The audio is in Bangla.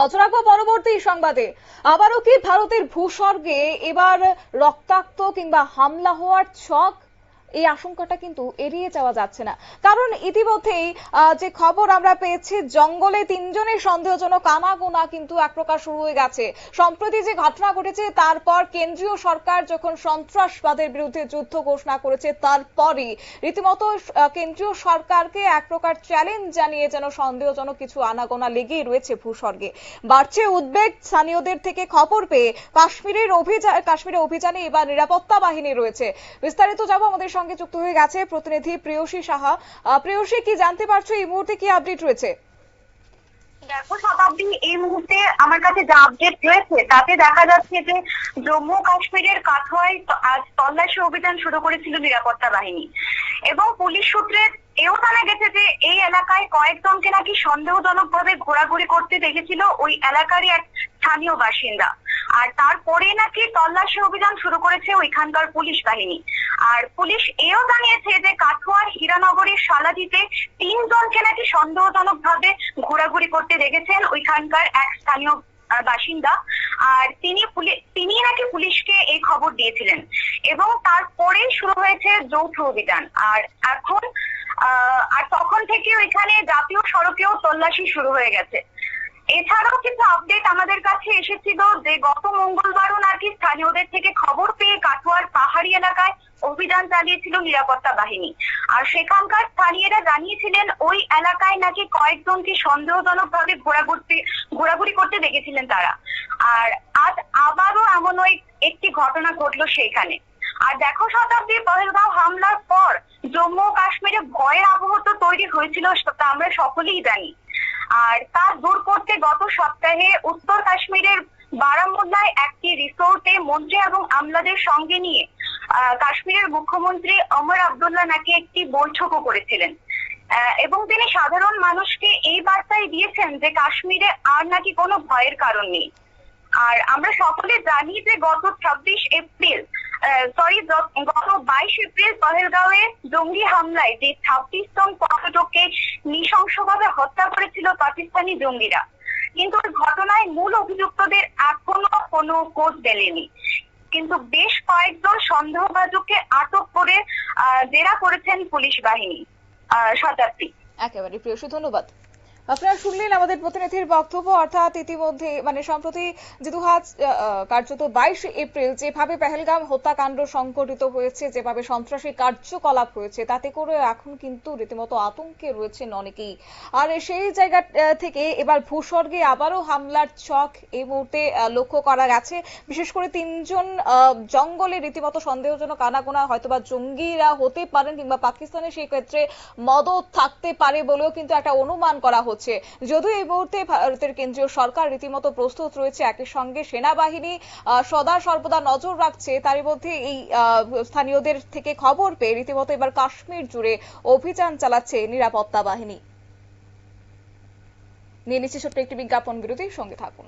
অচরাকো পরবর্তী সংবাদে আবারও কি ভারতের ভূস্বর্গে এবার রক্তাক্ত কিংবা হামলা হওয়ার ছক? এই আশঙ্কাটা কিন্তু এড়িয়ে যাওয়া যাচ্ছে না, কারণ ইতিমধ্যেই যে খবর আমরা পেয়েছি, জঙ্গলে তিনজনের সন্দেহজনক আনাগোনা কিন্তু এক প্রকার শুরু হয়ে গেছে। সম্প্রতি যে ঘটনা ঘটেছে তারপর কেন্দ্রীয় সরকার যখন সন্ত্রাসবাদের বিরুদ্ধে যুদ্ধ ঘোষণা করেছে, তারপরই রীতিমতো কেন্দ্রীয় সরকারকে এক প্রকার চ্যালেঞ্জ জানিয়ে যেন সন্দেহজনক কিছু আনাগোনা লেগেই রয়েছে ভূস্বর্গে। বাড়ছে উদ্বেগ স্থানীয়দের থেকে খবর পেয়ে। কাশ্মীরে অভিযানে এবার নিরাপত্তা বাহিনী রয়েছে। বিস্তারিত যাব, আমাদের সঙ্গে যুক্ত হয়ে গেছে প্রতিনিধি প্রেয়সী সাহা। প্রেয়সী, কি জানতে পারছো এই মুহূর্তে, কি আপডেট রয়েছে? দেখো শতাব্দী, এই মুহূর্তে আমার কাছে যা আপডেট রয়েছে তাতে দেখা যাচ্ছে যে জম্মু কাশ্মীরের কাঠোয়ায় আজ তল্লাশি অভিযান শুরু করেছিল নিরাপত্তা বাহিনী এবং পুলিশ সূত্রে এও জানা গেছে যে এই এলাকায় কয়েকজনকে নাকি সন্দেহজনক ভাবে ঘোরাঘুরি করতে দেখেছিল ওই এলাকারই এক স্থানীয় বাসিন্দা। আর তারপরে নাকি তল্লাশি অভিযান শুরু করেছে ওইখানকার পুলিশ বাহিনী। আর পুলিশ এও জানিয়েছে যে কাঠোয়ার হীরানগরের সালাদিতে তিনজনকে নাকি সন্দেহজনক ভাবে ঘোরাঘুরি করতে দেখেছেন ওইখানকার এক স্থানীয় বাসিন্দা। আর তিনি নাকি পুলিশকে এই খবর দিয়েছিলেন এবং তারপরেই শুরু হয়েছে যৌথ অভিযান। আর এখন তখন থেকে ওইখানে জাতীয় সড়কেও তল্লাশি শুরু হয়ে গেছে। এছাড়াও কিছু আপডেট আমাদের কাছে এসেছিল যে গত মঙ্গলবারও নাকি স্থানীয়দের থেকে খবর পেয়ে কাঠোয়ার পাহাড়ি এলাকায় অভিযান চালিয়েছিল নিরাপত্তা বাহিনী। আর সেখানকার স্থানীয়রা জানিয়েছিলেন ওই এলাকায় নাকি কয়েকজনকে সন্দেহজনক ভাবে ঘোরাঘুরি করতে দেখেছিলেন তারা। আর আজ আবারও এমন একটি ঘটনা ঘটলো সেইখানে। আর দেখো শতাব্দী, পহেলগাঁও হামলার পর জম্মু ও কাশ্মীরে ভয়ের আবহ তো তৈরি হয়েছিল, তা আমরা সকলেই জানি। আর তা দূর করতে গত সপ্তাহে উত্তর কাশ্মীরের বারামুল্লায় একটি রিসোর্টে মন্ত্রী এবং আমলাদের সঙ্গে নিয়ে কাশ্মীরের মুখ্যমন্ত্রী ওমর আব্দুল্লাহ নাকি একটি বৈঠকও করেছিলেন এবং তিনি সাধারণ মানুষকে এই বার্তাই দিয়েছেন যে কাশ্মীরে আর নাকি কোনো ভয়ের কারণ নেই। আর আমরা সকলে জানি যে গত 22 এপ্রিল পহেলগাঁওয়ে জঙ্গি হামলায় যে 26 জন পর্যটককে নৃশংসভাবে হত্যা করেছিল পাকিস্তানি জঙ্গিরা, কিন্তু ওই ঘটনায় মূল অভিযুক্তদের এখনো কোনো খোঁজ মেলেনি। কিন্তু বেশ কয়েকজন সন্দেহভাজনকে আটক করে জেরা করেছেন পুলিশ বাহিনী। শতাব্দী, একেবারে প্রেয়সী, ধন্যবাদ। আপনারা শুনলেন আমাদের প্রতিনিধির বক্তব্য। অর্থাৎ ইতিমধ্যে যেদু কার্যত 22 এপ্রিল যেভাবে পেহেলগাম হত্যাকাণ্ড সংঘটিত হয়েছে, যেভাবে সন্ত্রাসী কার্যকলাপ হয়েছে, তাতে করে এখন কিন্তু রীতিমতো আতঙ্কে রয়েছেন অনেকেই। আর সেই জায়গা থেকে এবার ভূস্বর্গে আবারও হামলার ছক এই মুহূর্তে লক্ষ্য করা গেছে। বিশেষ করে তিনজন জঙ্গলে রীতিমতো সন্দেহজনক আনাগোনা, হয়তোবা জঙ্গিরা হতে পারেন কিংবা পাকিস্তানের সেই ক্ষেত্রে মদত থাকতে পারে বলেও কিন্তু একটা অনুমান করা হচ্ছে। যদিও এই মুহূর্তে ভারতের কেন্দ্রীয় সরকার রীতিমতো প্রস্তুত রয়েছে, একই সঙ্গে সেনাবাহিনী সদা সর্বদা নজর রাখছে। তারই মধ্যে এই স্থানীয়দের থেকে খবর পেয়ে রীতিমতো এবার কাশ্মীর জুড়ে অভিযান চালাচ্ছে নিরাপত্তা বাহিনী। নিয়ে নিচ্ছে ছোট্ট একটি বিজ্ঞাপন বিরতি, সঙ্গে থাকুন।